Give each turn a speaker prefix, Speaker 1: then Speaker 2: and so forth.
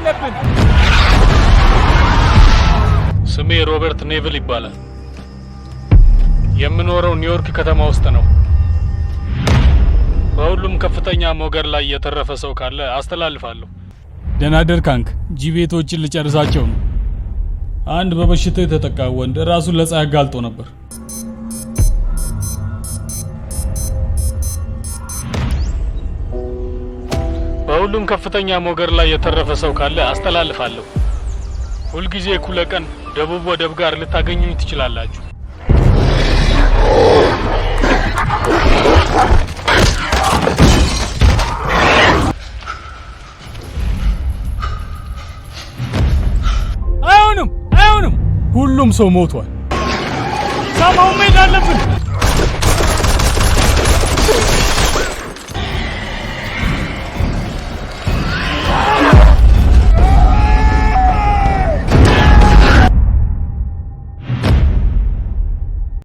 Speaker 1: አለብን።
Speaker 2: ስሜ ሮበርት ኔቭል ይባላል። የምኖረው ኒውዮርክ ከተማ ውስጥ ነው። በሁሉም ከፍተኛ ሞገድ ላይ የተረፈ ሰው ካለ አስተላልፋለሁ።
Speaker 3: ደናደር ካንክ ጂቤቶችን ልጨርሳቸው ነው። አንድ በበሽታ የተጠቃ ወንድ ራሱን ለፀሐይ አጋልጦ ነበር።
Speaker 2: በሁሉም ከፍተኛ ሞገድ ላይ የተረፈ ሰው ካለ አስተላልፋለሁ። ሁልጊዜ እኩለ ቀን ደቡብ ወደብ ጋር ልታገኙኝ ትችላላችሁ።
Speaker 3: አይሆንም! ሁሉም ሰው ሞቷል።
Speaker 1: ሳማው መሄድ አለብን።